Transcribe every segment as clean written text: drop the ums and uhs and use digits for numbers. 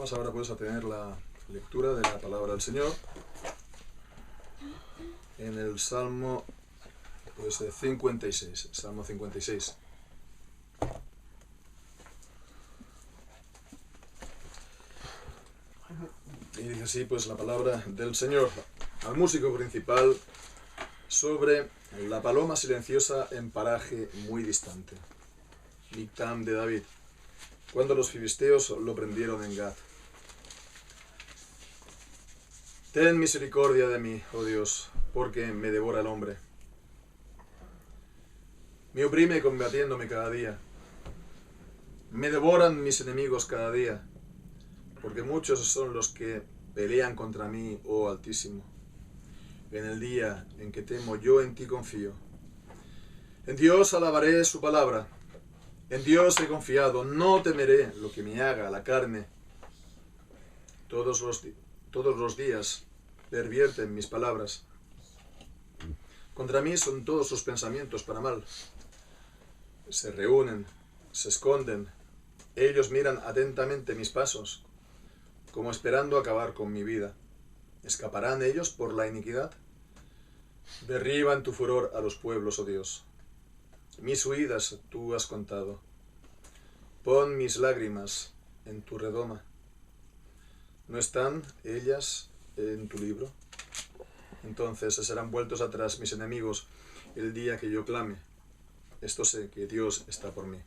Vamos ahora pues a tener la lectura de la palabra del Señor en el Salmo 56, Salmo 56. Y dice así pues la palabra del Señor al músico principal sobre la paloma silenciosa en paraje muy distante. Mictam de David, cuando los filisteos lo prendieron en Gat. Ten misericordia de mí, oh Dios, porque me devora el hombre. Me oprime combatiéndome cada día. Me devoran mis enemigos cada día, porque muchos son los que pelean contra mí, oh Altísimo. En el día en que temo, yo en ti confío. En Dios alabaré su palabra. En Dios he confiado, no temeré lo que me haga la carne. Todos los días pervierten mis palabras. Contra mí son todos sus pensamientos para mal. Se reúnen, se esconden. Ellos miran atentamente mis pasos, como esperando acabar con mi vida. ¿Escaparán ellos por la iniquidad? Derriba en tu furor a los pueblos, oh Dios. Mis huidas tú has contado. Pon mis lágrimas en tu redoma. ¿No están ellas en tu libro? Entonces serán vueltos atrás mis enemigos el día que yo clame. Esto sé que Dios está por mí.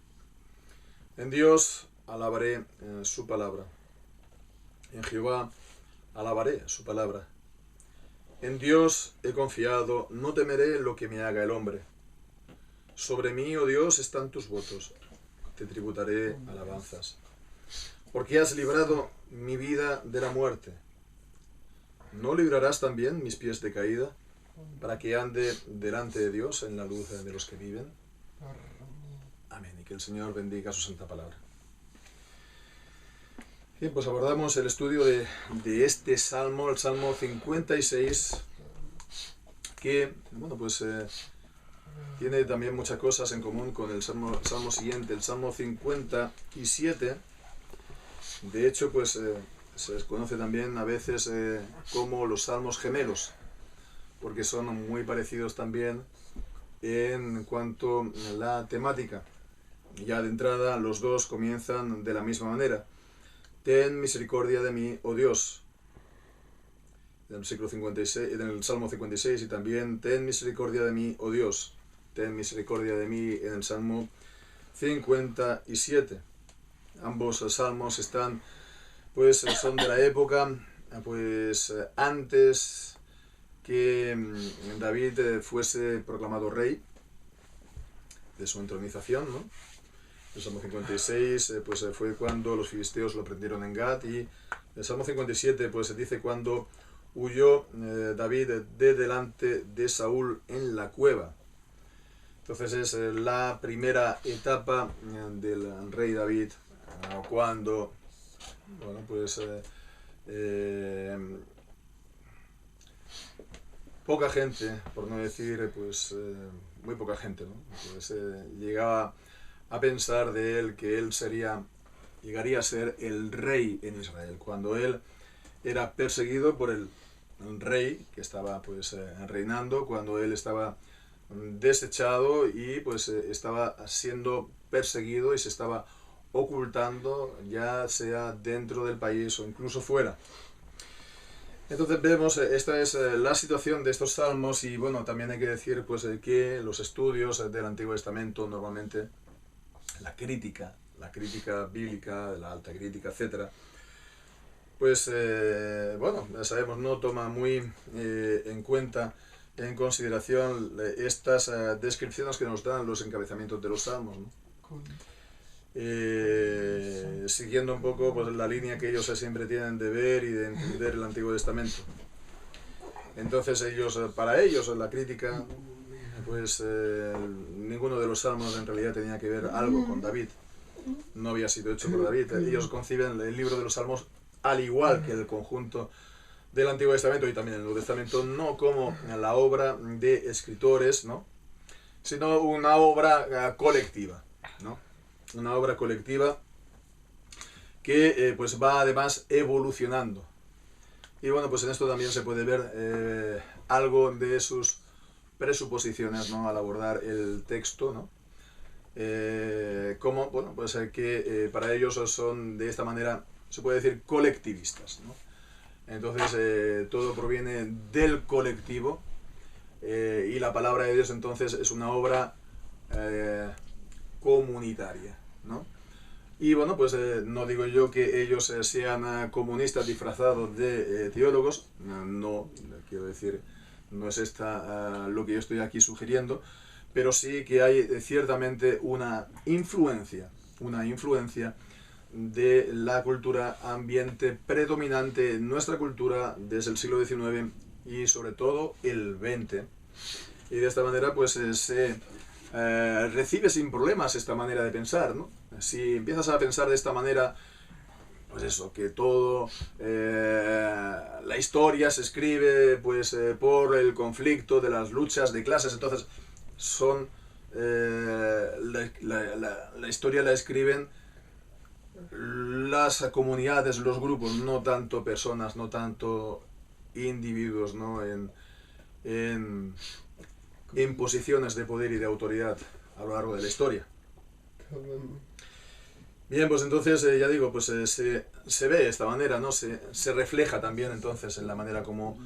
En Dios alabaré su palabra. En Jehová alabaré su palabra. En Dios he confiado, no temeré lo que me haga el hombre. Sobre mí, oh Dios, están tus votos. Te tributaré alabanzas. Porque has librado mi vida de la muerte. ¿No librarás también mis pies de caída, para que ande delante de Dios en la luz de los que viven? Amén. Y que el Señor bendiga su santa palabra. Bien, pues abordamos el estudio de este salmo, el Salmo 56, que, bueno, pues tiene también muchas cosas en común con el salmo siguiente, el Salmo 57. De hecho, pues se les conoce también a veces como los salmos gemelos, porque son muy parecidos también en cuanto a la temática. Ya de entrada los dos comienzan de la misma manera. Ten misericordia de mí, oh Dios. En el versículo 56, en el Salmo 56, y también ten misericordia de mí, oh Dios. Ten misericordia de mí en el Salmo 57. Ambos salmos están, pues, son de la época, pues, antes que David fuese proclamado rey, de su entronización, ¿no? El Salmo 56 pues fue cuando los filisteos lo prendieron en Gat, y el Salmo 57 pues se dice cuando huyó David de delante de Saúl en la cueva. Entonces es la primera etapa del rey David, cuando, bueno, pues poca gente, por no decir pues muy poca gente, ¿no? Pues llegaba a pensar de él que él llegaría a ser el rey en Israel, cuando él era perseguido por el rey que estaba pues reinando, cuando él estaba desechado y pues estaba siendo perseguido y se estaba ocultando, ya sea dentro del país o incluso fuera. Entonces vemos, esta es la situación de estos salmos, y bueno, también hay que decir pues que los estudios del Antiguo Testamento normalmente, la crítica bíblica, la alta crítica, etc., pues bueno, ya sabemos, no toma muy en cuenta, en consideración estas descripciones que nos dan los encabezamientos de los salmos, ¿no? Siguiendo un poco pues la línea que ellos siempre tienen de ver y de entender el Antiguo Testamento. Entonces para ellos la crítica, pues ninguno de los salmos en realidad tenía que ver algo con David, no había sido hecho por David. Ellos conciben el libro de los salmos, al igual que el conjunto del Antiguo Testamento y también el Nuevo Testamento, no como la obra de escritores, ¿no?, sino una obra colectiva, ¿no? Una obra colectiva que pues va además evolucionando. Y bueno, pues en esto también se puede ver algo de sus presuposiciones, ¿no?, al abordar el texto, ¿no? Como, bueno, pues que para ellos son de esta manera, se puede decir, colectivistas, ¿no? Entonces todo proviene del colectivo, y la palabra de Dios entonces es una obra comunitaria, ¿no? Y bueno, pues no digo yo que ellos sean comunistas disfrazados de teólogos, no, quiero decir, no es esta lo que yo estoy aquí sugiriendo, pero sí que hay ciertamente una influencia de la cultura ambiente predominante en nuestra cultura desde el siglo XIX y sobre todo el XX. Y de esta manera pues se recibe sin problemas esta manera de pensar, ¿no? Si empiezas a pensar de esta manera, pues eso, que todo, la historia se escribe pues por el conflicto de las luchas de clases, entonces son, la historia la escriben las comunidades, los grupos, no tanto personas, no tanto individuos, ¿no?, en posiciones de poder y de autoridad a lo largo de la historia. Bien, pues entonces, ya digo, pues se ve de esta manera, ¿no? Se refleja también entonces en la manera como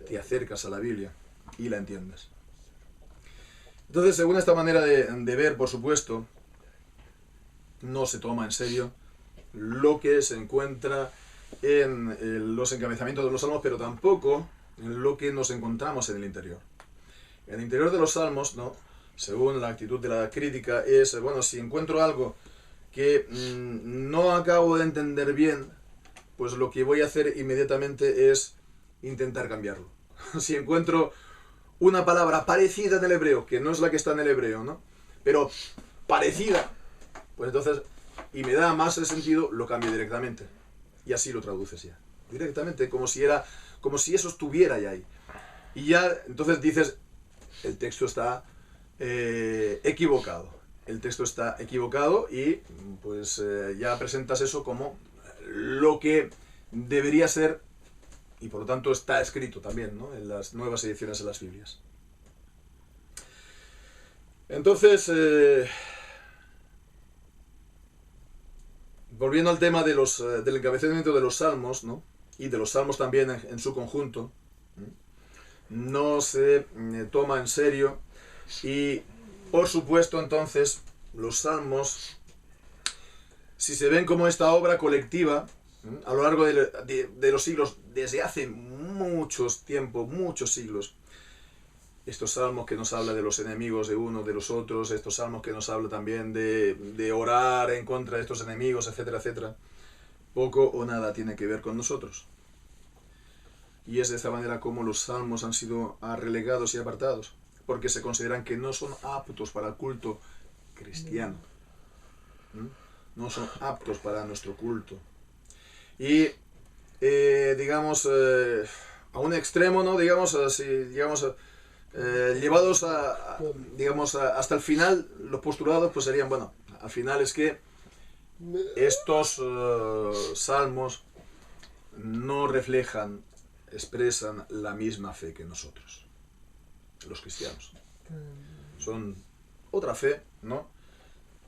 te acercas a la Biblia y la entiendes. Entonces, según esta manera de ver, por supuesto, no se toma en serio lo que se encuentra en los encabezamientos de los salmos, pero tampoco en lo que nos encontramos en el interior. En el interior de los salmos, ¿no?, según la actitud de la crítica, es, bueno, si encuentro algo que no acabo de entender bien, pues lo que voy a hacer inmediatamente es intentar cambiarlo. Si encuentro una palabra parecida en el hebreo, que no es la que está en el hebreo, ¿no?, pero parecida, pues entonces, y me da más el sentido, lo cambio directamente. Y así lo traduces ya. Directamente, como si eso estuviera ya ahí. Y ya, entonces dices, el texto está equivocado. El texto está equivocado y pues ya presentas eso como lo que debería ser, y por lo tanto está escrito también, ¿no?, en las nuevas ediciones de las Biblias. Entonces, volviendo al tema del encabezamiento de los salmos, ¿no?, y de los salmos también en su conjunto, no se toma en serio. Y por supuesto entonces los salmos, si se ven como esta obra colectiva a lo largo de los siglos, desde hace muchos tiempos, muchos siglos, estos salmos que nos hablan de los enemigos de uno, de los otros, estos salmos que nos hablan también de orar en contra de estos enemigos, etcétera, etcétera, poco o nada tiene que ver con nosotros. Y es de esta manera como los salmos han sido relegados y apartados, porque se consideran que no son aptos para el culto cristiano. No son aptos para nuestro culto. Y, digamos, a un extremo, ¿no?, digamos, llevados hasta el final, los postulados pues serían, bueno, al final es que estos salmos no reflejan, expresan la misma fe que nosotros, los cristianos. Son otra fe, ¿no?,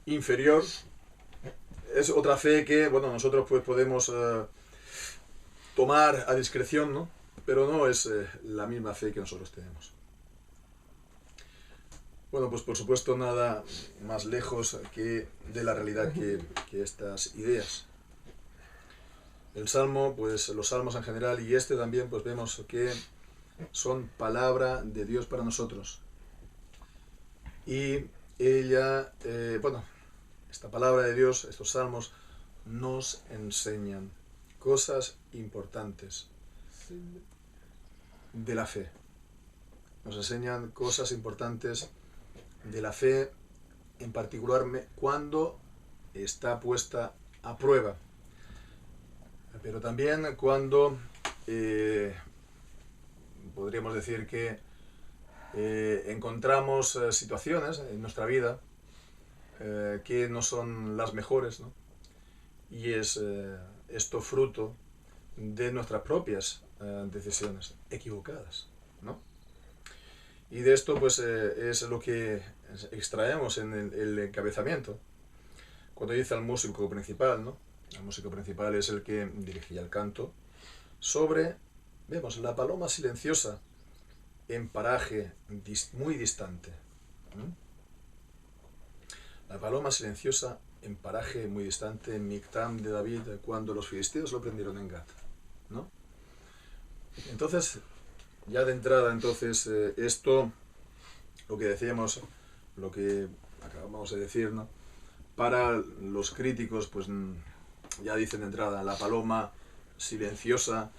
inferior. Es otra fe que, bueno, nosotros pues podemos tomar a discreción, ¿no?, pero no es la misma fe que nosotros tenemos. Bueno, pues por supuesto nada más lejos que de la realidad que estas ideas. El Salmo, pues los salmos en general y este también, pues vemos que son palabra de Dios para nosotros. Y ella, bueno, esta palabra de Dios, estos salmos, nos enseñan cosas importantes de la fe. Nos enseñan cosas importantes de la fe, en particular cuando está puesta a prueba. Pero también cuando podríamos decir que encontramos situaciones en nuestra vida que no son las mejores, ¿no?, y es esto fruto de nuestras propias decisiones equivocadas, ¿no? Y de esto pues es lo que extraemos en el encabezamiento, cuando dice al músico principal, ¿no? El músico principal es el que dirigía el canto sobre, vemos, la paloma silenciosa en paraje muy distante. La paloma silenciosa en paraje muy distante, en Mictam de David, cuando los filisteos lo prendieron en Gat, ¿no? Entonces, ya de entrada, entonces, esto, lo que decíamos, lo que acabamos de decir, ¿no? Para los críticos, pues ya dicen de entrada, la paloma silenciosa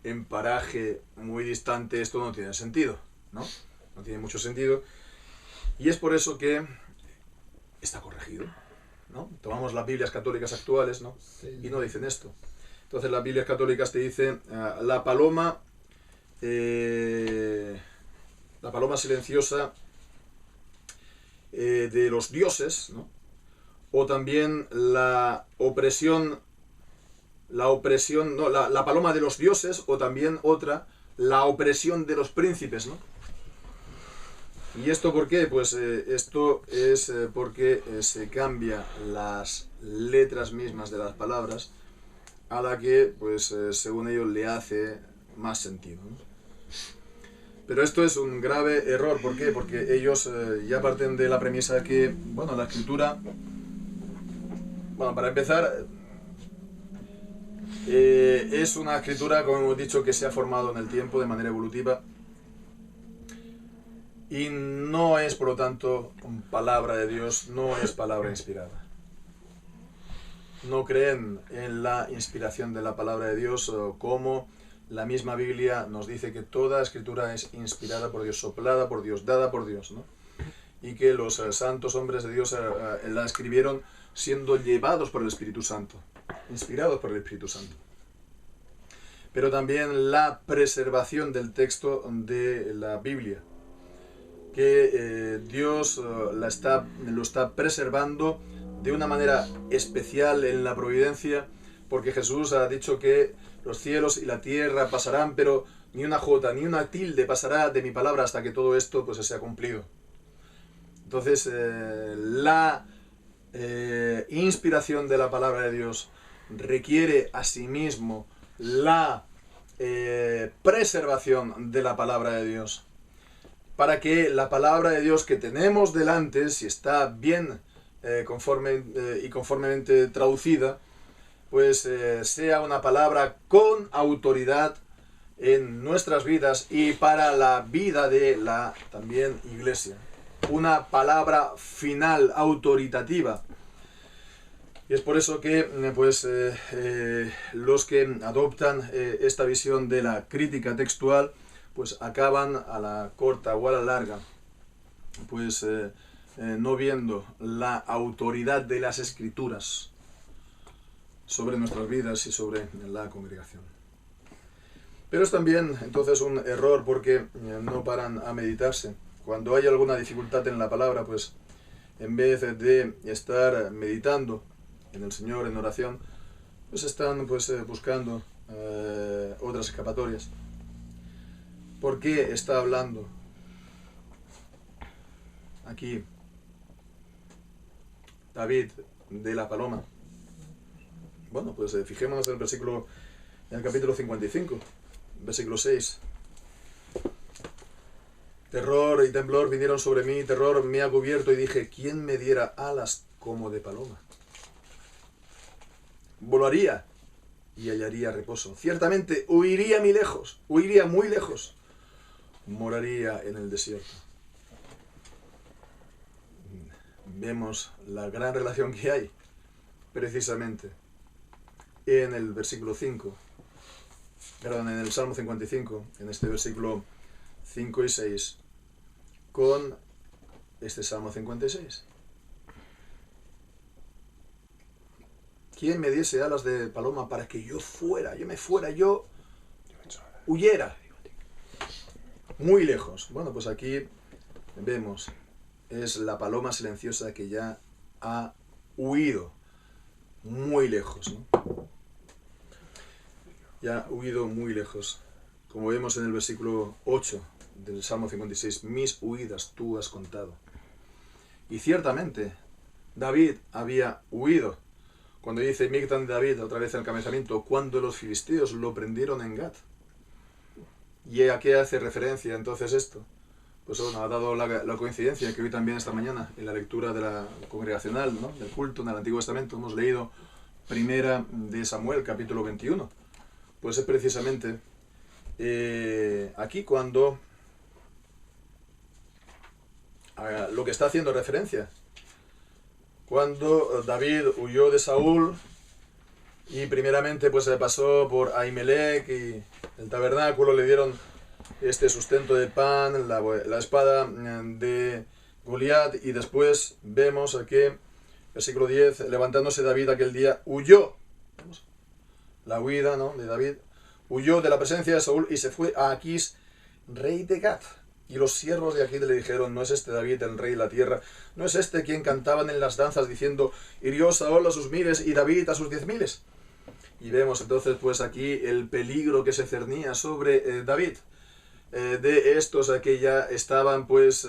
en paraje muy distante, esto no tiene sentido, ¿no? No tiene mucho sentido. Y es por eso que está corregido, ¿no? Tomamos las Biblias católicas actuales, ¿no? Sí. Y no dicen esto. Entonces las Biblias católicas te dicen la paloma silenciosa de los dioses, ¿no? O también la paloma de los dioses, o también otra, la opresión de los príncipes, ¿no? ¿Y esto por qué? Pues esto es porque se cambia las letras mismas de las palabras a la que, pues según ellos, le hace más sentido, ¿no? Pero esto es un grave error. ¿Por qué? Porque ellos ya parten de la premisa que, bueno, la escritura, bueno, para empezar, es una escritura, como hemos dicho, que se ha formado en el tiempo de manera evolutiva y no es, por lo tanto, palabra de Dios, no es palabra inspirada. No creen en la inspiración de la palabra de Dios, como la misma Biblia nos dice que toda escritura es inspirada por Dios, soplada por Dios, dada por Dios, ¿no? Y que los santos hombres de Dios la escribieron siendo llevados por el Espíritu Santo, inspirados por el Espíritu Santo. Pero también la preservación del texto de la Biblia, que Dios lo está preservando de una manera especial en la providencia, porque Jesús ha dicho que los cielos y la tierra pasarán, pero ni una jota, ni una tilde pasará de mi palabra hasta que todo esto pues se sea cumplido. Entonces, la inspiración de la palabra de Dios requiere asimismo la preservación de la palabra de Dios, para que la palabra de Dios que tenemos delante, si está bien conformemente traducida, pues sea una palabra con autoridad en nuestras vidas y para la vida de la también iglesia. Una palabra final, autoritativa. Y es por eso que pues, los que adoptan esta visión de la crítica textual, pues acaban a la corta o a la larga, pues no viendo la autoridad de las Escrituras sobre nuestras vidas y sobre la congregación. Pero es también entonces un error porque no paran a meditarse. Cuando hay alguna dificultad en la palabra, pues en vez de estar meditando en el Señor en oración, pues están pues buscando otras escapatorias. ¿Por qué está hablando aquí David de la paloma? Bueno, pues fijémonos en el capítulo 55, versículo 6. Terror y temblor vinieron sobre mí, terror me ha cubierto y dije, ¿quién me diera alas como de paloma? Volaría y hallaría reposo. Ciertamente huiría muy lejos, moraría en el desierto. Vemos la gran relación que hay, precisamente, en el versículo 5, perdón, en el Salmo 55, en este versículo 5 y 6, con este Salmo 56. ¿Quién me diese alas de paloma para que yo huyera muy lejos? Bueno, pues aquí vemos, es la paloma silenciosa que ya ha huido muy lejos, ¿no? Ya ha huido muy lejos. Como vemos en el versículo 8 del Salmo 56, mis huidas tú has contado. Y ciertamente, David había huido. Cuando dice Mictan de David, otra vez en el encabezamiento, cuando los filisteos lo prendieron en Gat. ¿Y a qué hace referencia entonces esto? Pues bueno, ha dado la coincidencia que hoy también esta mañana, en la lectura de la congregacional, ¿no?, del culto en el Antiguo Testamento, hemos leído primera de Samuel, capítulo 21. Pues es precisamente aquí cuando lo que está haciendo referencia. Cuando David huyó de Saúl y primeramente pues se pasó por Ahimelech y el tabernáculo, le dieron este sustento de pan, la espada de Goliat, y después vemos que, versículo 10, levantándose David aquel día, huyó. ¿Vemos? La huida, ¿no?, de David. Huyó de la presencia de Saúl y se fue a Aquís, rey de Gat. Y los siervos de Aquís le dijeron, ¿no es este David el rey de la tierra? ¿No es este quien cantaban en las danzas diciendo, hirió Saúl a sus miles y David a sus 10.000? Y vemos entonces pues aquí el peligro que se cernía sobre David. De estos que ya estaban pues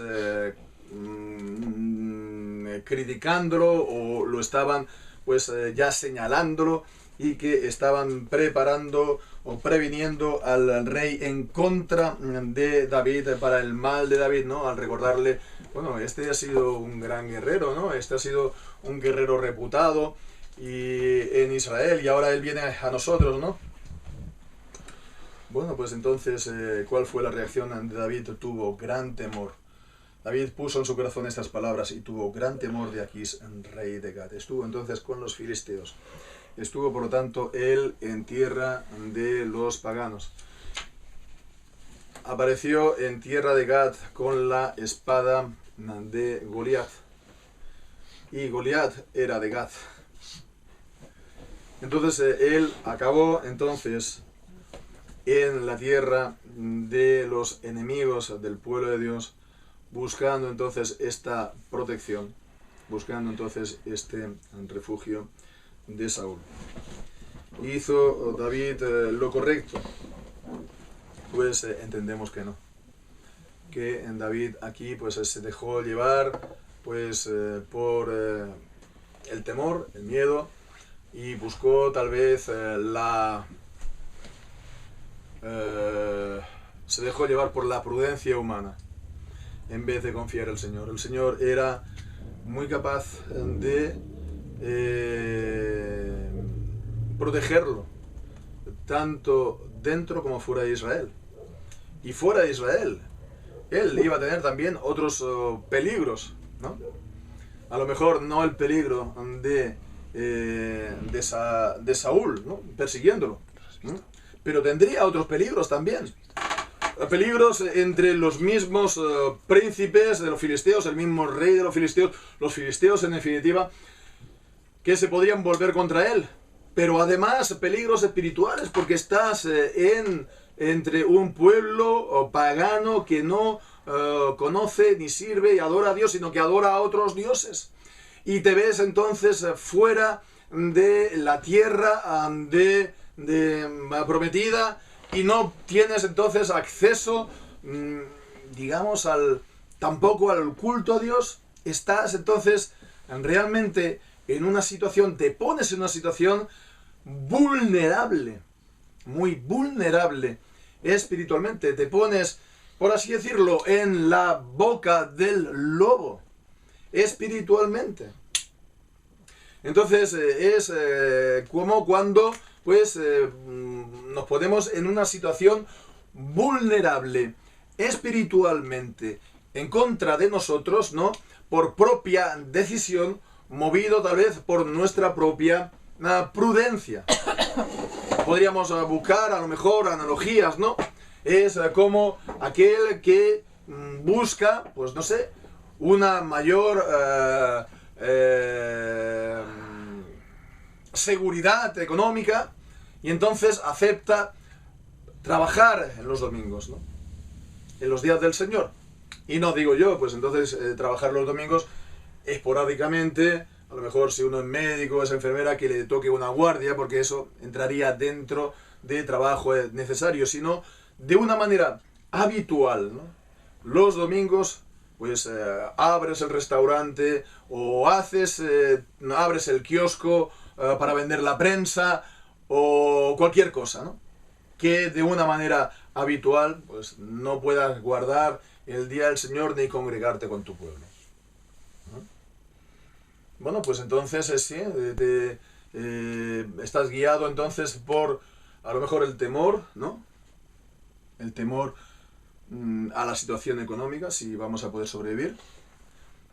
criticándolo o lo estaban pues ya señalándolo, y que estaban preparando o previniendo al rey en contra de David, para el mal de David, ¿no? Al recordarle, bueno, este ha sido un gran guerrero, ¿no? Este ha sido un guerrero reputado en Israel, y ahora él viene a nosotros, ¿no? Bueno, pues entonces, ¿cuál fue la reacción de David? Tuvo gran temor. David puso en su corazón estas palabras y tuvo gran temor de Aquís, rey de Gat. Estuvo entonces con los filisteos. Estuvo, por lo tanto, él en tierra de los paganos. Apareció en tierra de Gat con la espada de Goliat. Y Goliat era de Gat. Entonces, él acabó entonces en la tierra de los enemigos del pueblo de Dios, buscando entonces esta protección, buscando entonces este refugio de Saúl. ¿Hizo David lo correcto? Pues entendemos que no. Que en David aquí pues se dejó llevar pues por el temor, el miedo, y buscó tal vez se dejó llevar por la prudencia humana en vez de confiar en el Señor. El Señor era muy capaz de protegerlo, tanto dentro como fuera de Israel. Y fuera de Israel, él iba a tener también otros peligros, ¿no? A lo mejor no el peligro de Saúl, ¿no?, persiguiéndolo, ¿no?, pero tendría otros peligros también. Peligros entre los mismos príncipes de los filisteos, el mismo rey de los filisteos en definitiva, que se podrían volver contra él. Pero además peligros espirituales, porque estás entre un pueblo pagano que no conoce ni sirve y adora a Dios, sino que adora a otros dioses. Y te ves entonces fuera de la tierra prometida, y no tienes entonces acceso, digamos, tampoco al culto a Dios. Estás entonces realmente en una situación, te pones en una situación vulnerable, muy vulnerable espiritualmente. Te pones, por así decirlo, en la boca del lobo espiritualmente. Entonces es como cuando pues nos ponemos en una situación vulnerable espiritualmente en contra de nosotros, ¿no?, por propia decisión, movido tal vez por nuestra propia prudencia. Podríamos buscar a lo mejor analogías, ¿no? Es como aquel que busca, pues no sé, una mayor seguridad económica, y entonces acepta trabajar en los domingos, ¿no?, en los días del Señor. Y no digo yo, pues entonces trabajar los domingos esporádicamente, a lo mejor si uno es médico, es enfermera, que le toque una guardia, porque eso entraría dentro de trabajo necesario, sino de una manera habitual, ¿no? Los domingos, pues abres el restaurante o abres el kiosco para vender la prensa o cualquier cosa, ¿no? Que de una manera habitual, pues no puedas guardar el día del Señor ni congregarte con tu pueblo. Bueno, pues entonces sí, estás guiado entonces por a lo mejor el temor, ¿no? El temor a la situación económica, si vamos a poder sobrevivir.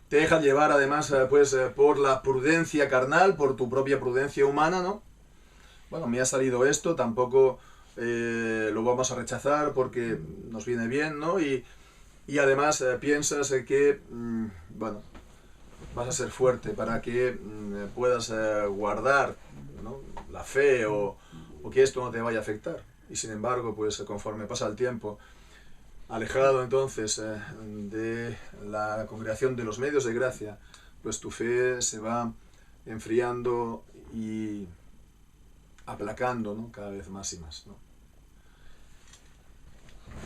Te deja llevar además pues por la prudencia carnal, por tu propia prudencia humana, ¿no? Bueno, me ha salido esto, tampoco lo vamos a rechazar porque nos viene bien, ¿no? Y además piensas que, bueno, vas a ser fuerte para que puedas guardar, ¿no? La fe o que esto no te vaya a afectar. Y sin embargo, pues conforme pasa el tiempo, alejado entonces de la congregación de los medios de gracia, pues tu fe se va enfriando y aplacando, ¿no? Cada vez más y más, ¿no?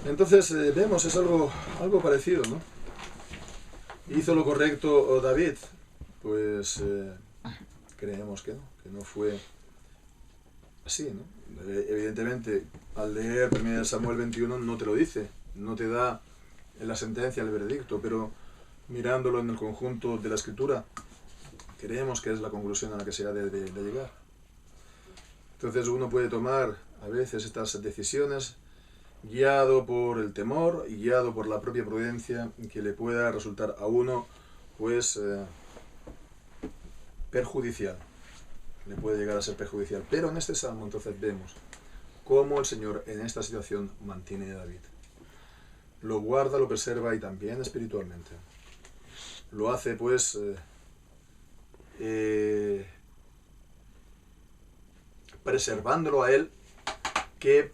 Entonces vemos, es algo parecido, ¿no? ¿Hizo lo correcto David? Pues creemos que no fue así, ¿no? Evidentemente, al leer 1 Samuel 21 no te lo dice, no te da la sentencia, el veredicto, pero mirándolo en el conjunto de la Escritura, creemos que es la conclusión a la que se ha de llegar. Entonces uno puede tomar a veces estas decisiones guiado por el temor y guiado por la propia prudencia, que le pueda resultar a uno pues perjudicial, le puede llegar a ser perjudicial. Pero en este salmo entonces vemos cómo el Señor en esta situación mantiene a David, lo guarda, lo preserva y también espiritualmente lo hace pues preservándolo a él, que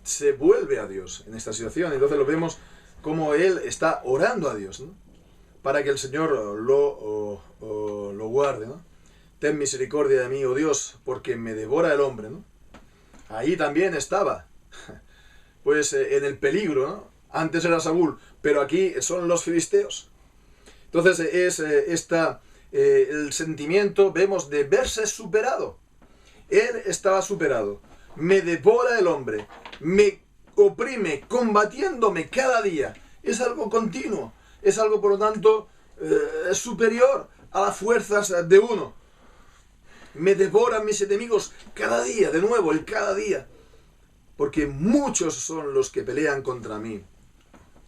se vuelve a Dios en esta situación. Entonces lo vemos como él está orando a Dios, ¿no? Para que el Señor lo guarde, ¿no? Ten misericordia de mí, oh Dios, porque me devora el hombre, ¿no? Ahí también estaba, pues en el peligro, ¿no? Antes era Saúl, pero aquí son los filisteos. Entonces es el sentimiento, vemos, de verse superado. Él estaba superado. Me devora el hombre, me oprime, combatiéndome cada día. Es algo continuo, es algo, por lo tanto, superior a las fuerzas de uno. Me devoran mis enemigos cada día, de nuevo, el cada día. Porque muchos son los que pelean contra mí.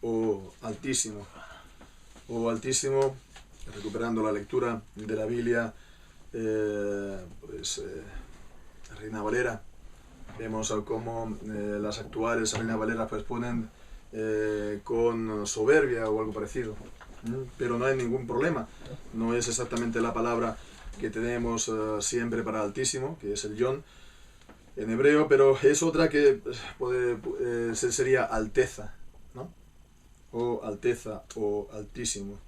Oh Altísimo, recuperando la lectura de la Biblia, Reina Valera. Vemos cómo las actuales Reina Valera pues ponen con soberbia o algo parecido. Pero no hay ningún problema. No es exactamente la palabra que tenemos siempre para Altísimo, que es el Yón en hebreo, pero es otra que sería Alteza, ¿no? O Alteza o Altísimo.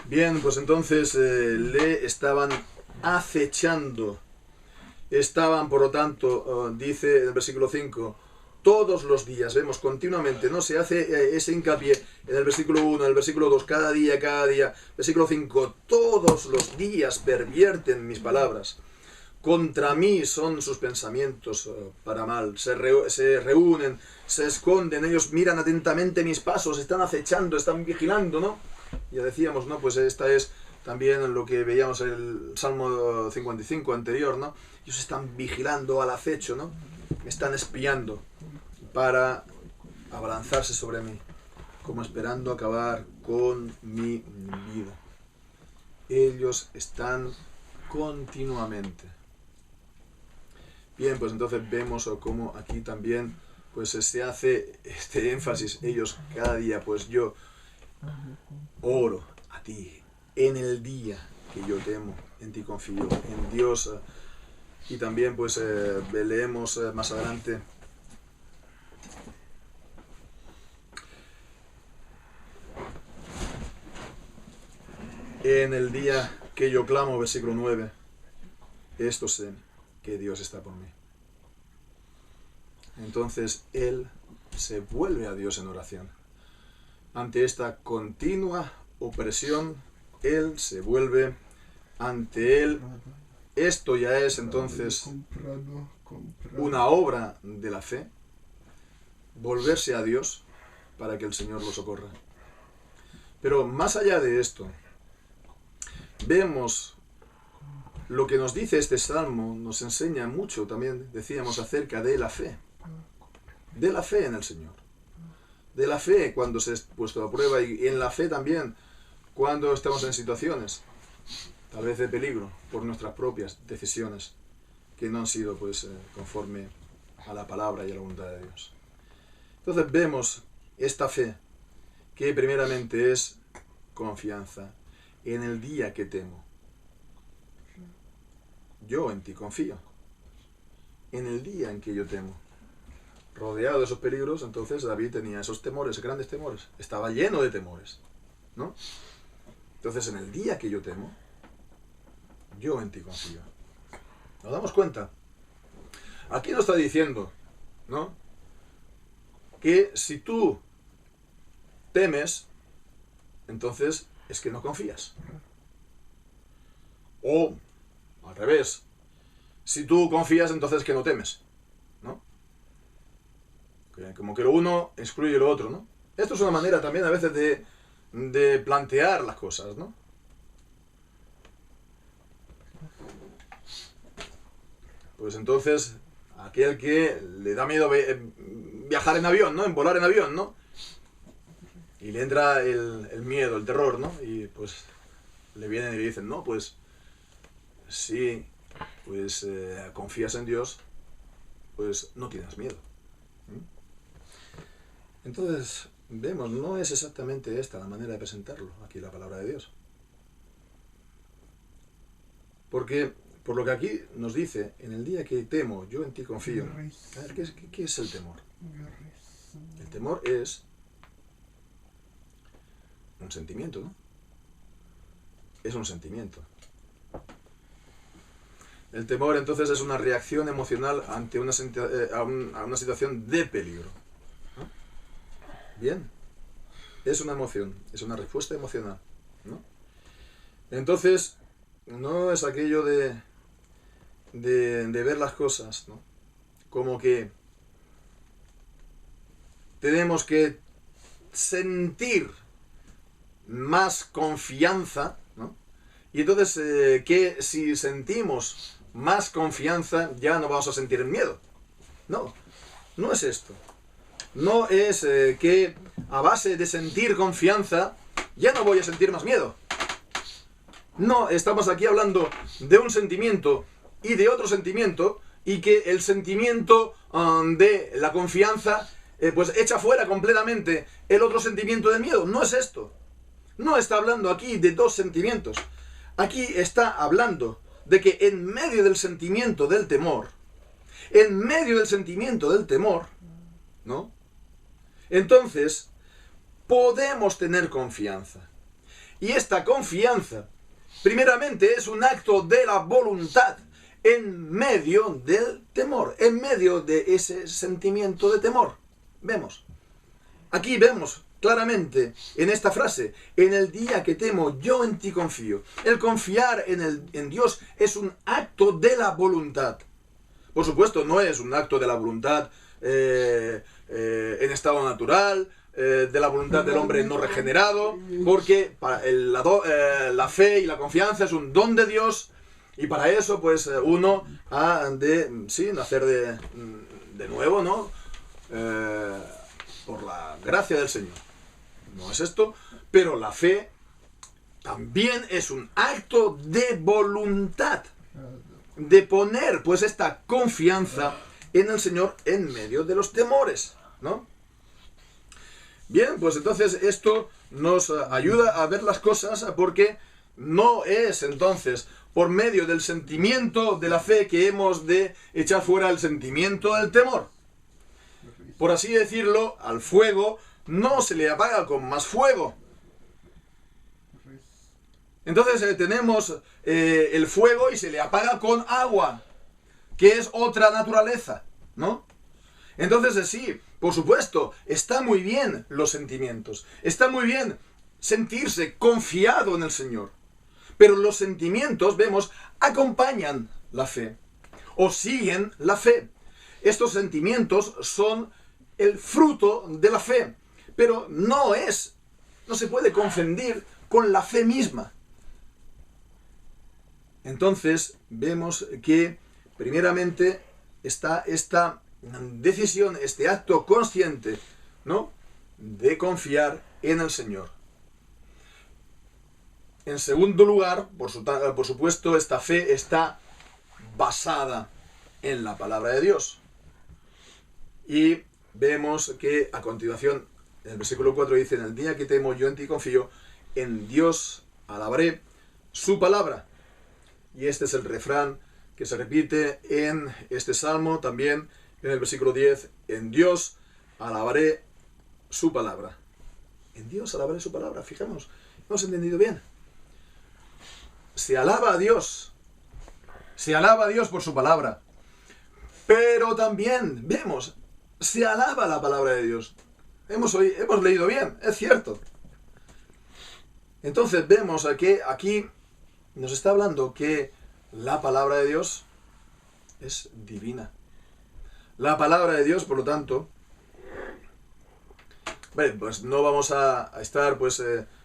Bien, pues entonces le estaban acechando. Estaban, por lo tanto, dice en el versículo 5, todos los días, vemos continuamente, ¿no? Se hace ese hincapié en el versículo 1, en el versículo 2, cada día, versículo 5, todos los días pervierten mis palabras. Contra mí son sus pensamientos para mal. Se reúnen, se esconden, ellos miran atentamente mis pasos, están acechando, están vigilando, ¿no? Ya decíamos, ¿no? Pues esta es también lo que veíamos en el Salmo 55 anterior, ¿no? Ellos están vigilando al acecho, ¿no? Me están espiando para abalanzarse sobre mí, como esperando acabar con mi vida. Ellos están continuamente. Bien, pues entonces vemos cómo aquí también pues se hace este énfasis, ellos cada día, pues yo oro a ti en el día que yo temo, en ti confío, en Dios. Y también pues leemos más adelante En el día que yo clamo, versículo 9, esto sé que Dios está por mí. Entonces él se vuelve a Dios en oración. Ante esta continua opresión, él se vuelve ante él. Esto ya es entonces una obra de la fe, volverse a Dios para que el Señor lo socorra. Pero más allá de esto, vemos lo que nos dice este salmo, nos enseña mucho también, decíamos, acerca de la fe en el Señor, de la fe cuando se es puesto a prueba, y en la fe también cuando estamos en situaciones tal vez de peligro por nuestras propias decisiones que no han sido pues conforme a la palabra y a la voluntad de Dios. Entonces vemos esta fe que primeramente es confianza en el día que temo. Yo en ti confío. En el día en que yo temo. Rodeado de esos peligros, entonces David tenía esos temores, grandes temores. Estaba lleno de temores, ¿no? Entonces en el día que yo temo, yo en ti confío. ¿Nos damos cuenta? Aquí nos está diciendo, ¿no?, que si tú temes, entonces es que no confías. O al revés, si tú confías, entonces es que no temes, ¿no? Como que lo uno excluye lo otro, ¿no? Esto es una manera también a veces de plantear las cosas, ¿no? Pues entonces, aquel que le da miedo viajar en avión, ¿no? En volar en avión, ¿no? Y le entra el miedo, el terror, ¿no? Y pues le vienen y le dicen, no, pues si pues confías en Dios, pues no tienes miedo. Entonces, vemos, no es exactamente esta la manera de presentarlo, aquí la palabra de Dios. Porque, por lo que aquí nos dice, en el día que temo, yo en ti confío. A ver, ¿qué es el temor? El temor es un sentimiento, ¿no? Es un sentimiento. El temor, entonces, es una reacción emocional ante una situación de peligro, ¿no? Bien. Es una emoción, es una respuesta emocional, ¿no? Entonces, no es aquello de ver las cosas, ¿no?, como que tenemos que sentir más confianza, ¿no? Y entonces que si sentimos más confianza ya no vamos a sentir miedo. No, no es esto. No es que a base de sentir confianza ya no voy a sentir más miedo. No, estamos aquí hablando de un sentimiento y de otro sentimiento, y que el sentimiento de la confianza pues echa fuera completamente el otro sentimiento de miedo. No es esto. No está hablando aquí de dos sentimientos. Aquí está hablando de que en medio del sentimiento del temor, ¿no?, entonces podemos tener confianza. Y esta confianza, primeramente, es un acto de la voluntad en medio del temor, en medio de ese sentimiento de temor. Vemos. Aquí vemos claramente en esta frase, en el día que temo, yo en ti confío. El confiar en Dios es un acto de la voluntad. Por supuesto, no es un acto de la voluntad en estado natural, de la voluntad del hombre no regenerado, porque la fe y la confianza es un don de Dios, y para eso pues uno ha de nacer de nuevo, ¿no?, por la gracia del Señor. No es esto, pero la fe también es un acto de voluntad, de poner pues esta confianza en el Señor en medio de los temores, ¿no? Bien, pues entonces esto nos ayuda a ver las cosas, porque no es entonces por medio del sentimiento de la fe que hemos de echar fuera el sentimiento del temor. Por así decirlo, al fuego no se le apaga con más fuego. Entonces tenemos el fuego y se le apaga con agua, que es otra naturaleza, ¿no? Entonces sí, por supuesto, está muy bien los sentimientos, está muy bien sentirse confiado en el Señor, pero los sentimientos, vemos, acompañan la fe o siguen la fe. Estos sentimientos son el fruto de la fe, pero no se puede confundir con la fe misma. Entonces vemos que primeramente está esta decisión, este acto consciente, ¿no?, de confiar en el Señor. En segundo lugar, por supuesto, esta fe está basada en la palabra de Dios. Y vemos que a continuación, en el versículo 4 dice: en el día que temo, yo en ti confío, en Dios alabaré su palabra. Y este es el refrán que se repite en este salmo, también en el versículo 10, en Dios alabaré su palabra. En Dios alabaré su palabra, fijamos, hemos entendido bien. Se alaba a Dios por su palabra, pero también vemos, se alaba la palabra de Dios. Hemos leído bien, es cierto. Entonces vemos que aquí nos está hablando que la palabra de Dios es divina. La palabra de Dios, por lo tanto, bueno, pues no vamos a estar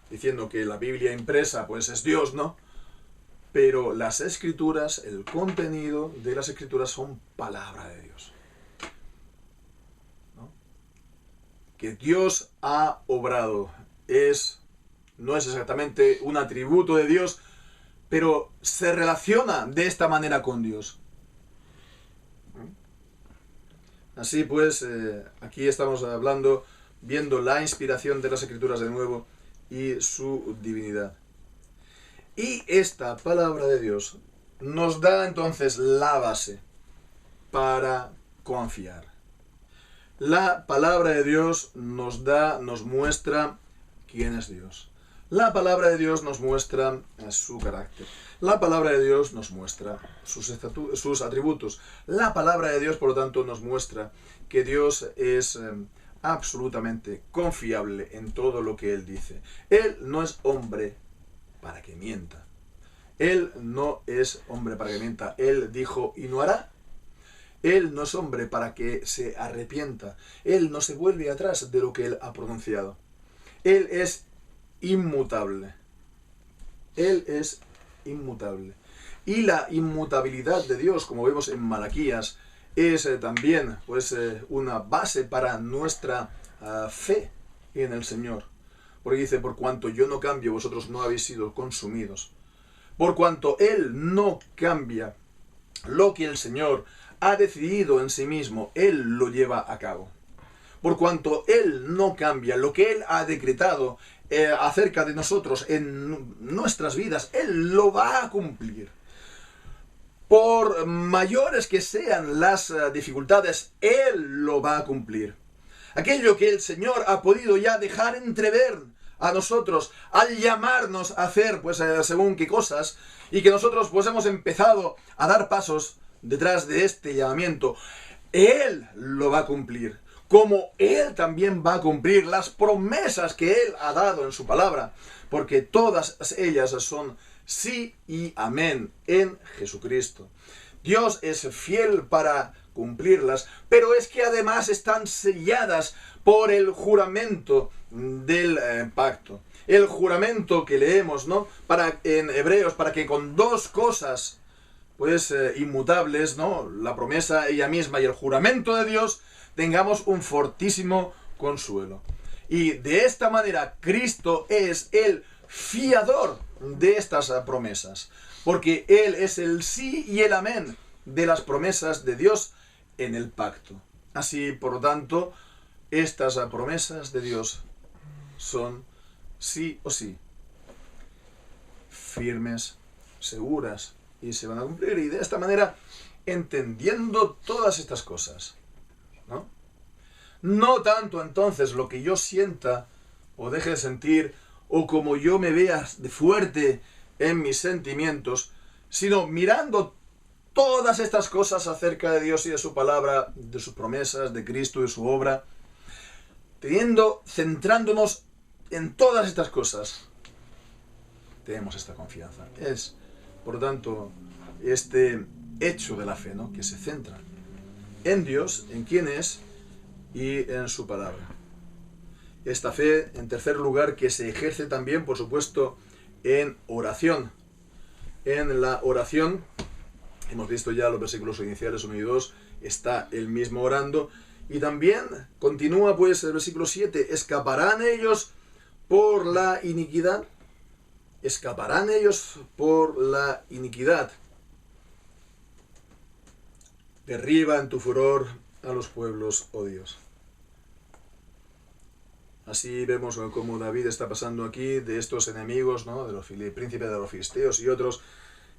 diciendo que la Biblia impresa pues es Dios, ¿no? Pero las Escrituras, el contenido de las Escrituras son palabra de Dios, ¿no? Que Dios ha obrado no es exactamente un atributo de Dios, pero se relaciona de esta manera con Dios. Así pues, aquí estamos viendo la inspiración de las Escrituras de nuevo y su divinidad. Y esta palabra de Dios nos da entonces la base para confiar. La palabra de Dios nos muestra quién es Dios. La palabra de Dios nos muestra su carácter. La palabra de Dios nos muestra sus atributos. La palabra de Dios, por lo tanto, nos muestra que Dios es absolutamente confiable en todo lo que Él dice. Él no es hombre para que mienta. Él no es hombre para que mienta. Él dijo y no hará. Él no es hombre para que se arrepienta. Él no se vuelve atrás de lo que Él ha pronunciado. Él es inmutable. Él es inmutable. Y la inmutabilidad de Dios, como vemos en Malaquías, es también una base para nuestra fe en el Señor. Porque dice: por cuanto yo no cambio, vosotros no habéis sido consumidos. Por cuanto Él no cambia lo que el Señor ha decidido en sí mismo, Él lo lleva a cabo. Por cuanto Él no cambia lo que Él ha decretado acerca de nosotros en nuestras vidas, Él lo va a cumplir. Por mayores que sean las dificultades, Él lo va a cumplir. Aquello que el Señor ha podido ya dejar entrever a nosotros al llamarnos a hacer según qué cosas, y que nosotros hemos empezado a dar pasos detrás de este llamamiento, Él lo va a cumplir, como Él también va a cumplir las promesas que Él ha dado en su palabra, porque todas ellas son sí y amén en Jesucristo. Dios es fiel para cumplirlas, pero es que además están selladas por el juramento del pacto. El juramento que leemos, ¿no?, en Hebreos, para que con dos cosas inmutables, ¿no?, la promesa ella misma y el juramento de Dios, tengamos un fortísimo consuelo. Y de esta manera Cristo es el fiador de estas promesas, porque Él es el sí y el amén de las promesas de Dios en el pacto. Así, por lo tanto, estas promesas de Dios son sí o sí, firmes, seguras, y se van a cumplir. Y de esta manera, entendiendo todas estas cosas, no tanto entonces lo que yo sienta o deje de sentir, o como yo me vea de fuerte en mis sentimientos, sino mirando todas estas cosas acerca de Dios y de su palabra, de sus promesas, de Cristo y su obra, centrándonos en todas estas cosas, tenemos esta confianza. Es, por lo tanto, este hecho de la fe, ¿no?, que se centra en Dios, en quién es y en su palabra. Esta fe, en tercer lugar, que se ejerce también, por supuesto, en oración. En la oración, hemos visto ya los versículos iniciales 1 y 2, está él mismo orando, y también continúa pues el versículo 7, ¿escaparán ellos por la iniquidad? ¿Escaparán ellos por la iniquidad? Derriba en tu furor a los pueblos, oh Dios. Así vemos cómo David está pasando aquí de estos enemigos, ¿no?, de los príncipes de los filisteos y otros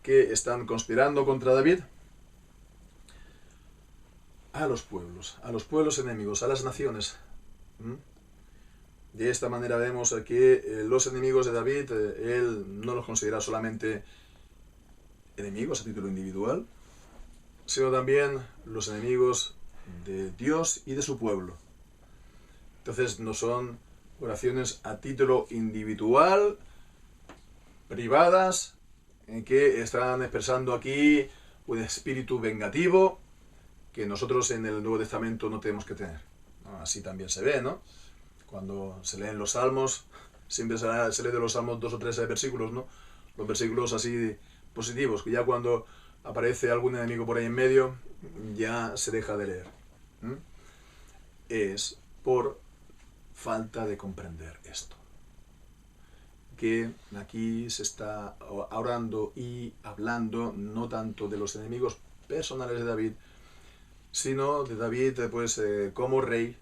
que están conspirando contra David, a los pueblos enemigos, a las naciones. De esta manera vemos que los enemigos de David, él no los considera solamente enemigos a título individual, sino también los enemigos de Dios y de su pueblo. Entonces no son oraciones a título individual, privadas, en que están expresando aquí un espíritu vengativo que nosotros en el Nuevo Testamento no tenemos que tener. Así también se ve, ¿no? Cuando se leen los Salmos, siempre se lee de los Salmos 2 o 3 versículos, ¿no? Los versículos así positivos, que ya cuando aparece algún enemigo por ahí en medio, ya se deja de leer. Es por falta de comprender esto, que aquí se está orando y hablando no tanto de los enemigos personales de David, sino de David pues como rey,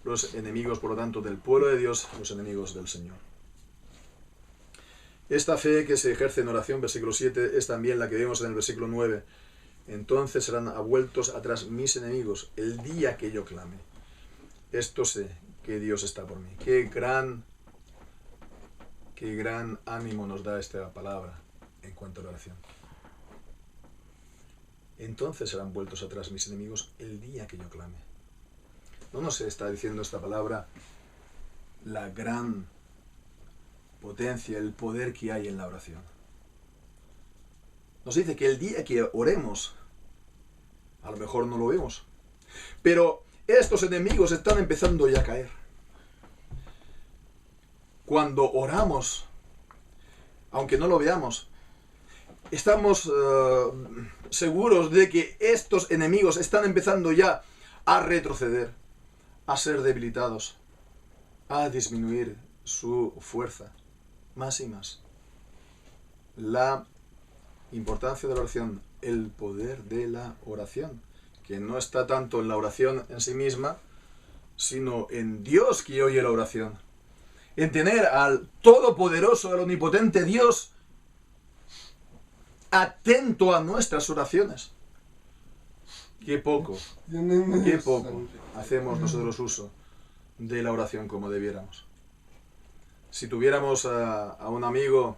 los enemigos por lo tanto del pueblo de Dios, los enemigos del Señor. Esta fe que se ejerce en oración, versículo 7, es también la que vemos en el versículo 9. Entonces serán vueltos atrás mis enemigos el día que yo clame. Esto sé que Dios está por mí. Qué gran ánimo nos da esta palabra en cuanto a la oración. Entonces serán vueltos atrás mis enemigos el día que yo clame. No nos está diciendo esta palabra la gran potencia, el poder que hay en la oración. Nos dice que el día que oremos, a lo mejor no lo vemos, pero estos enemigos están empezando ya a caer. Cuando oramos, aunque no lo veamos, estamos seguros de que estos enemigos están empezando ya a retroceder, a ser debilitados, a disminuir su fuerza, más y más. La importancia de la oración, el poder de la oración, que no está tanto en la oración en sí misma, sino en Dios que oye la oración. En tener al todopoderoso, al omnipotente Dios atento a nuestras oraciones. Qué poco hacemos nosotros uso de la oración como debiéramos. Si tuviéramos a un amigo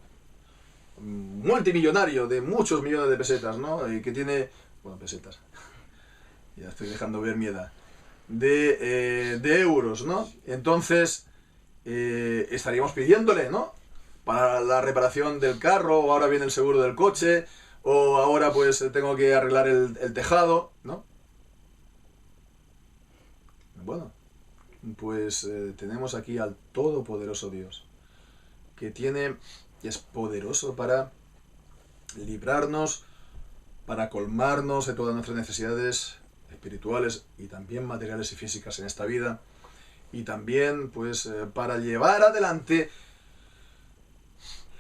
multimillonario de muchos millones de pesetas, ¿no?, y que tiene, bueno, pesetas, ya estoy dejando ver mi edad, de euros, ¿no? Entonces estaríamos pidiéndole, ¿no?, para la reparación del carro, o ahora viene el seguro del coche, o ahora pues tengo que arreglar el tejado, ¿no? Bueno, pues tenemos aquí al todopoderoso Dios, que es poderoso para librarnos, para colmarnos de todas nuestras necesidades espirituales y también materiales y físicas en esta vida, y también pues para llevar adelante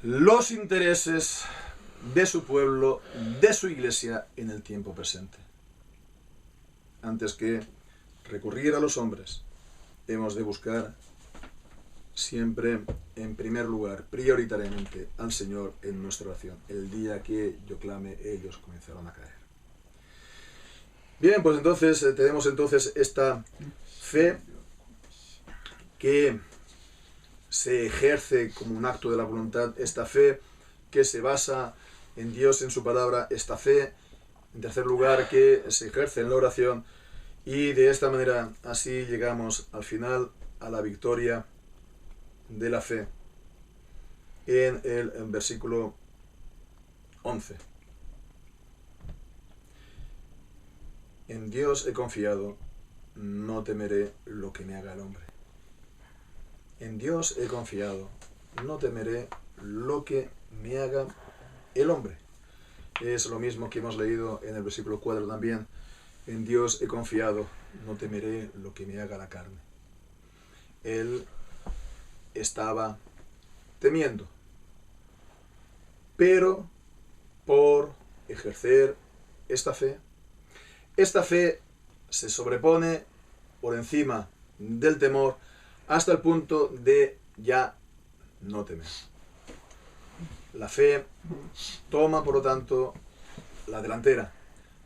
los intereses de su pueblo, de su iglesia en el tiempo presente. Antes que recurrir a los hombres, hemos de buscar siempre, en primer lugar, prioritariamente al Señor en nuestra oración. El día que yo clame, ellos comenzaron a caer. Bien, pues entonces tenemos esta fe que se ejerce como un acto de la voluntad, esta fe que se basa en Dios, en su palabra, esta fe, en tercer lugar, que se ejerce en la oración, y de esta manera así llegamos al final a la victoria de la fe en el versículo 11. En Dios he confiado, no temeré lo que me haga el hombre. En Dios he confiado, no temeré lo que me haga el hombre. Es lo mismo que hemos leído en el versículo 4 también. En Dios he confiado, no temeré lo que me haga la carne. Él estaba temiendo, pero por ejercer esta fe se sobrepone por encima del temor hasta el punto de ya no temer. La fe toma, por lo tanto, la delantera.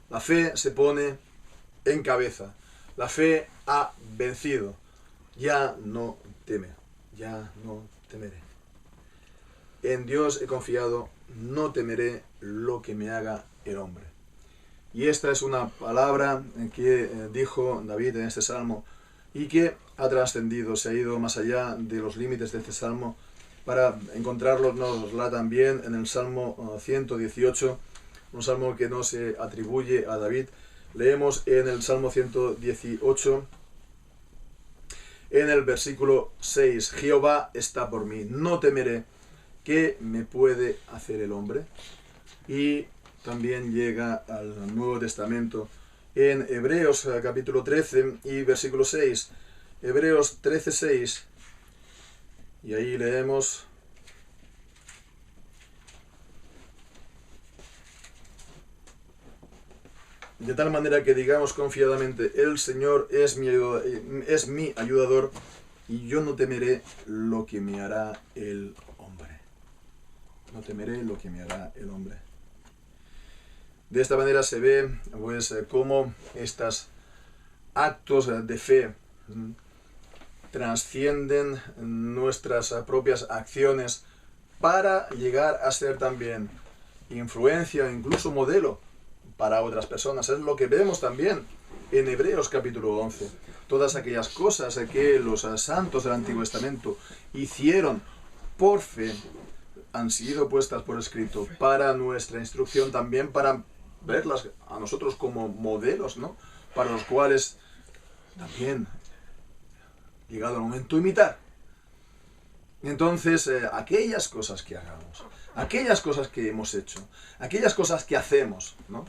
La fe se pone en cabeza. La fe ha vencido. Ya no teme. Ya no temeré. En Dios he confiado, no temeré lo que me haga el hombre. Y esta es una palabra que dijo David en este salmo y que ha trascendido, se ha ido más allá de los límites de este salmo para encontrarnosla también en el Salmo 118, un salmo que no se atribuye a David. Leemos en el Salmo 118, en el versículo 6, Jehová está por mí, no temeré, ¿qué me puede hacer el hombre? Y también llega al Nuevo Testamento en Hebreos capítulo 13 y versículo 6. Hebreos 13, 6. Y ahí leemos: de tal manera que digamos confiadamente, el Señor es mi ayudador, y yo no temeré lo que me hará el hombre. No temeré lo que me hará el hombre. De esta manera se ve pues cómo estos actos de fe trascienden nuestras propias acciones para llegar a ser también influencia, incluso modelo para otras personas. Es lo que vemos también en Hebreos capítulo 11. Todas aquellas cosas que los santos del Antiguo Testamento hicieron por fe han sido puestas por escrito para nuestra instrucción, también para verlas a nosotros como modelos, ¿no? Para los cuales también, llegado el momento, imitar. Entonces, aquellas cosas que hagamos, aquellas cosas que hemos hecho, aquellas cosas que hacemos, ¿no?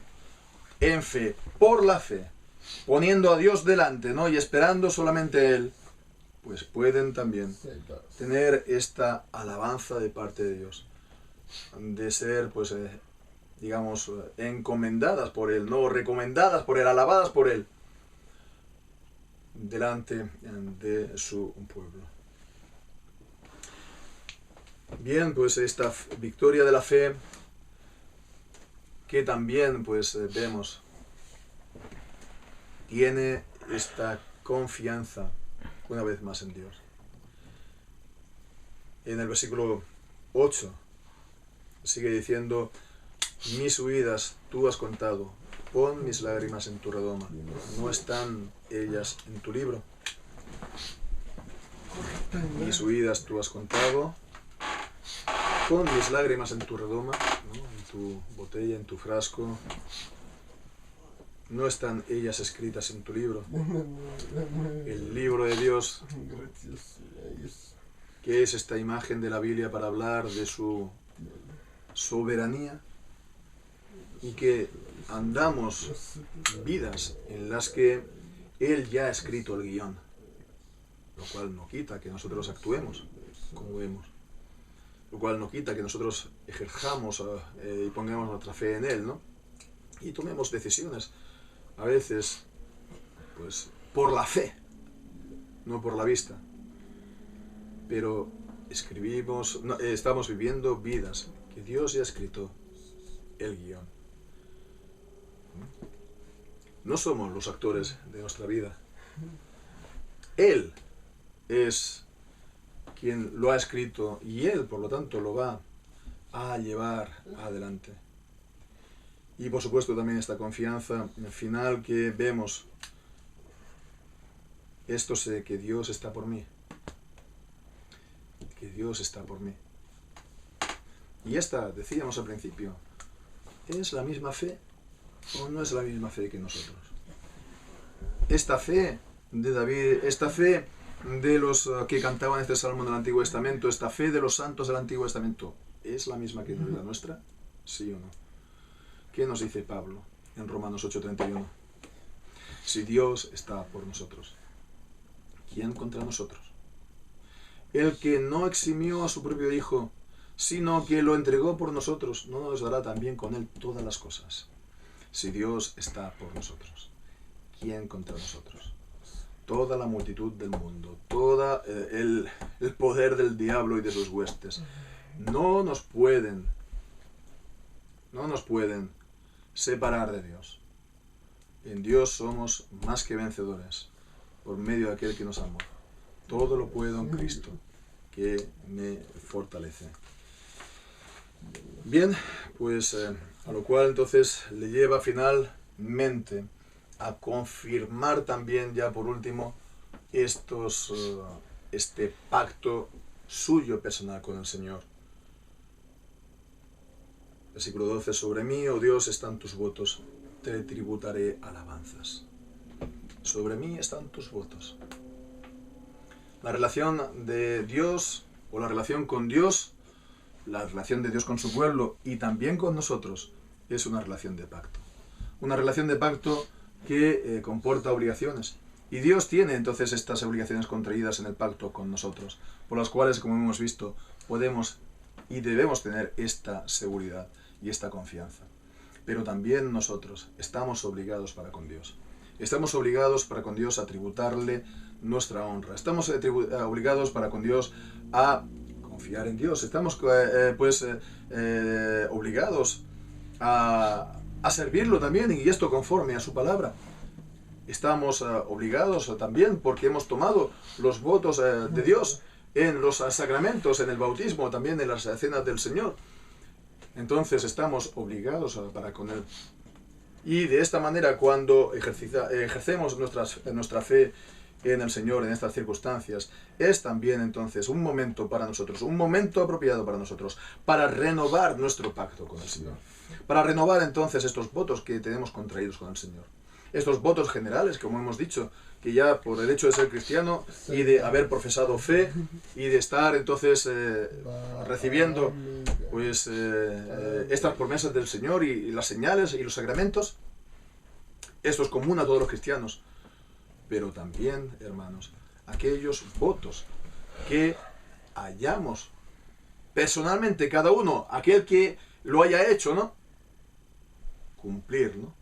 En fe, por la fe, poniendo a Dios delante, ¿no? Y esperando solamente a Él, pues pueden también tener esta alabanza de parte de Dios, de ser, pues, digamos, encomendadas por Él, ¿no? Recomendadas por Él, alabadas por Él, delante de su pueblo. Bien, pues esta victoria de la fe que también pues vemos tiene esta confianza una vez más en Dios. En el versículo 8 sigue diciendo: mis huidas tú has contado, pon mis lágrimas en tu redoma, ¿no están ellas en tu libro? Mis huidas tú has contado, pon mis lágrimas en tu redoma, ¿no? En tu botella, en tu frasco. ¿No están ellas escritas en tu libro? El libro de Dios, que es esta imagen de la Biblia para hablar de su soberanía, y que andamos vidas en las que Él ya ha escrito el guión, lo cual no quita que nosotros actuemos como vemos, lo cual no quita que nosotros ejerzamos y pongamos nuestra fe en Él, ¿no? Y tomemos decisiones, a veces, pues, por la fe, no por la vista. Pero estamos viviendo vidas que Dios ya ha escrito el guión. No somos los actores de nuestra vida. Él es quien lo ha escrito y Él, por lo tanto, lo va a llevar adelante. Y por supuesto también esta confianza final que vemos. Esto sé que Dios está por mí. Que Dios está por mí. Y esta, decíamos al principio, ¿es la misma fe o no es la misma fe que nosotros? Esta fe de David, esta fe de los que cantaban este salmo del Antiguo Testamento, esta fe de los santos del Antiguo Testamento, ¿es la misma que la nuestra? ¿Sí o no? ¿Qué nos dice Pablo en Romanos 8:31? Si Dios está por nosotros, ¿quién contra nosotros? El que no eximió a su propio Hijo, sino que lo entregó por nosotros, ¿no nos dará también con Él todas las cosas? Si Dios está por nosotros, ¿quién contra nosotros? Toda la multitud del mundo, todo el poder del diablo y de sus huestes, no nos pueden separar de Dios. En Dios somos más que vencedores, por medio de aquel que nos amó. Todo lo puedo en Cristo, que me fortalece. Bien, pues a lo cual entonces le lleva finalmente a confirmar también, ya por último, este pacto suyo personal con el Señor. Versículo 12, sobre mí, oh Dios, están tus votos, te tributaré alabanzas. Sobre mí están tus votos. La relación de Dios, o la relación con Dios, la relación de Dios con su pueblo y también con nosotros, es una relación de pacto. Una relación de pacto que comporta obligaciones. Y Dios tiene entonces estas obligaciones contraídas en el pacto con nosotros, por las cuales, como hemos visto, podemos y debemos tener esta seguridad y esta confianza. Pero también nosotros estamos obligados para con Dios. Estamos obligados para con Dios a tributarle nuestra honra. Estamos obligados para con Dios a confiar en Dios. Estamos obligados a servirlo también, y esto conforme a su palabra. Estamos obligados también porque hemos tomado los votos de Dios en los sacramentos, en el bautismo, también en las cenas del Señor. Entonces estamos obligados para con Él. Y de esta manera, cuando ejercemos nuestra fe en el Señor en estas circunstancias, es también entonces un momento para nosotros, un momento apropiado para nosotros, para renovar nuestro pacto con el Señor. Para renovar entonces estos votos que tenemos contraídos con el Señor. Estos votos generales, como hemos dicho, que ya por el hecho de ser cristiano y de haber profesado fe y de estar entonces recibiendo estas promesas del Señor y las señales y los sacramentos, esto es común a todos los cristianos. Pero también, hermanos, aquellos votos que hayamos personalmente, cada uno, aquel que lo haya hecho, ¿no? Cumplir, ¿no?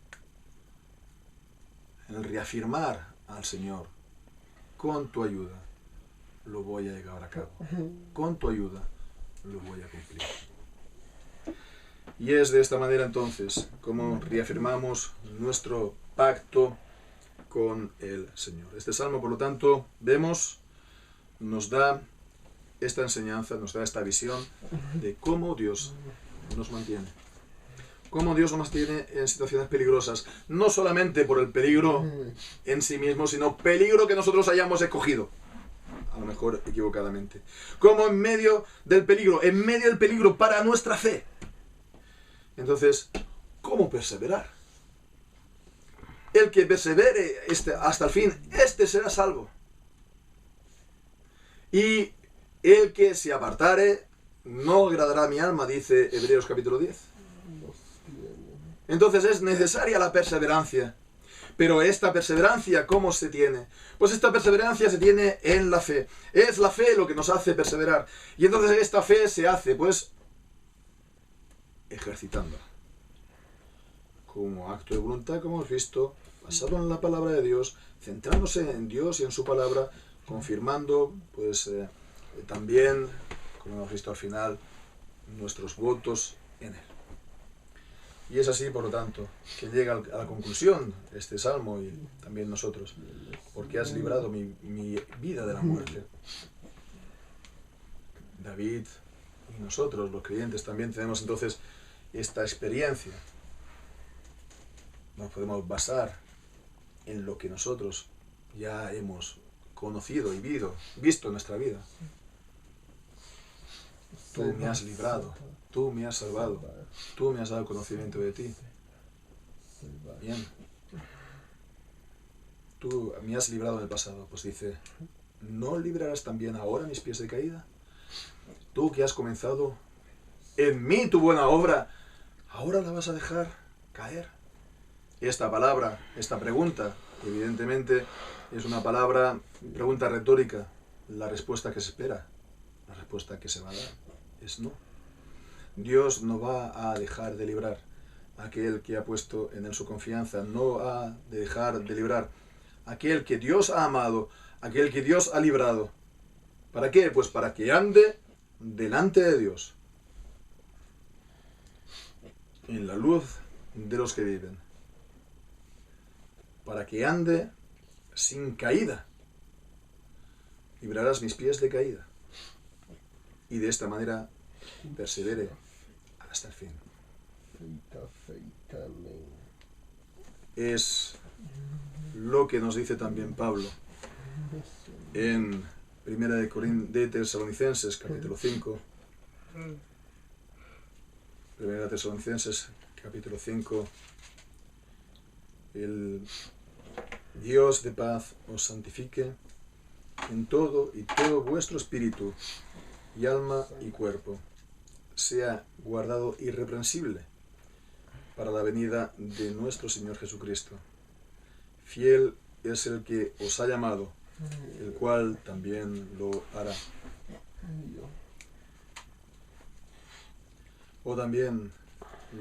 El reafirmar al Señor, con tu ayuda lo voy a llevar a cabo, con tu ayuda lo voy a cumplir. Y es de esta manera entonces como reafirmamos nuestro pacto con el Señor. Este salmo, por lo tanto, vemos, nos da esta enseñanza, nos da esta visión de cómo Dios nos mantiene. Cómo Dios nos mantiene en situaciones peligrosas, no solamente por el peligro en sí mismo, sino peligro que nosotros hayamos escogido, a lo mejor equivocadamente. Como en medio del peligro para nuestra fe. Entonces, ¿cómo perseverar? El que persevere hasta el fin, este será salvo. Y el que se apartare, no agradará a mi alma, dice Hebreos capítulo 10. Entonces es necesaria la perseverancia. Pero esta perseverancia, ¿cómo se tiene? Pues esta perseverancia se tiene en la fe. Es la fe lo que nos hace perseverar. Y entonces esta fe se hace, pues, ejercitándola. Como acto de voluntad, como hemos visto, basado en la palabra de Dios, centrándose en Dios y en su palabra, confirmando, pues, también, como hemos visto al final, nuestros votos en Él. Y es así, por lo tanto, que llega a la conclusión este salmo y también nosotros. Porque has librado mi vida de la muerte. David y nosotros, los creyentes, también tenemos entonces esta experiencia. Nos podemos basar en lo que nosotros ya hemos conocido y visto en nuestra vida. Tú me has librado, tú me has salvado, tú me has dado conocimiento de ti. Bien. Tú me has librado en el pasado. Pues dice, ¿no librarás también ahora mis pies de caída? Tú que has comenzado en mí tu buena obra, ¿ahora la vas a dejar caer? Esta palabra, esta pregunta, evidentemente es una pregunta retórica. La respuesta que se espera, la respuesta que se va a dar es no. Dios no va a dejar de librar a aquel que ha puesto en él su confianza, no ha de dejar de librar a aquel que Dios ha amado, aquel que Dios ha librado. ¿Para qué? Pues para que ande delante de Dios, en la luz de los que viven, para que ande sin caída. Librarás mis pies de caída, y de esta manera persevere hasta el fin. Es lo que nos dice también Pablo en Primera de Tesalonicenses, capítulo 5. Primera de Tesalonicenses, capítulo 5. El Dios de paz os santifique en todo y todo vuestro espíritu y alma y cuerpo sea guardado irreprensible para la venida de nuestro Señor Jesucristo. Fiel es el que os ha llamado, el cual también lo hará. O también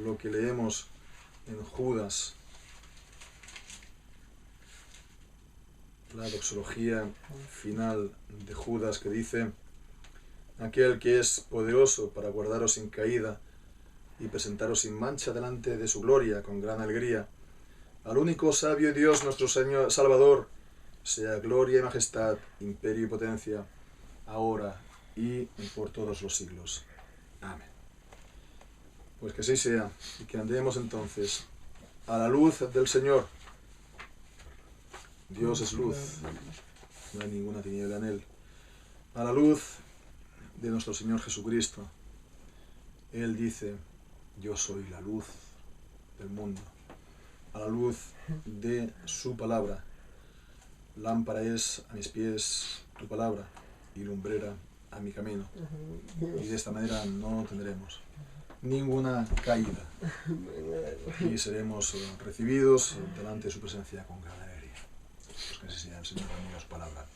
lo que leemos en Judas, la doxología final de Judas, que dice: aquel que es poderoso para guardaros sin caída y presentaros sin mancha delante de su gloria con gran alegría, al único sabio Dios nuestro Señor Salvador, sea gloria y majestad, imperio y potencia, ahora y por todos los siglos. Amén. Pues que así sea, y que andemos entonces a la luz del Señor. Dios es luz, no hay ninguna tiniebla en él. A la luz de nuestro Señor Jesucristo. Él dice: yo soy la luz del mundo. A la luz de su palabra. Lámpara es a mis pies tu palabra y lumbrera a mi camino. Y de esta manera no tendremos ninguna caída y seremos recibidos delante de su presencia con gran alegría. Pues que así sea. El Señor bendiga su palabra.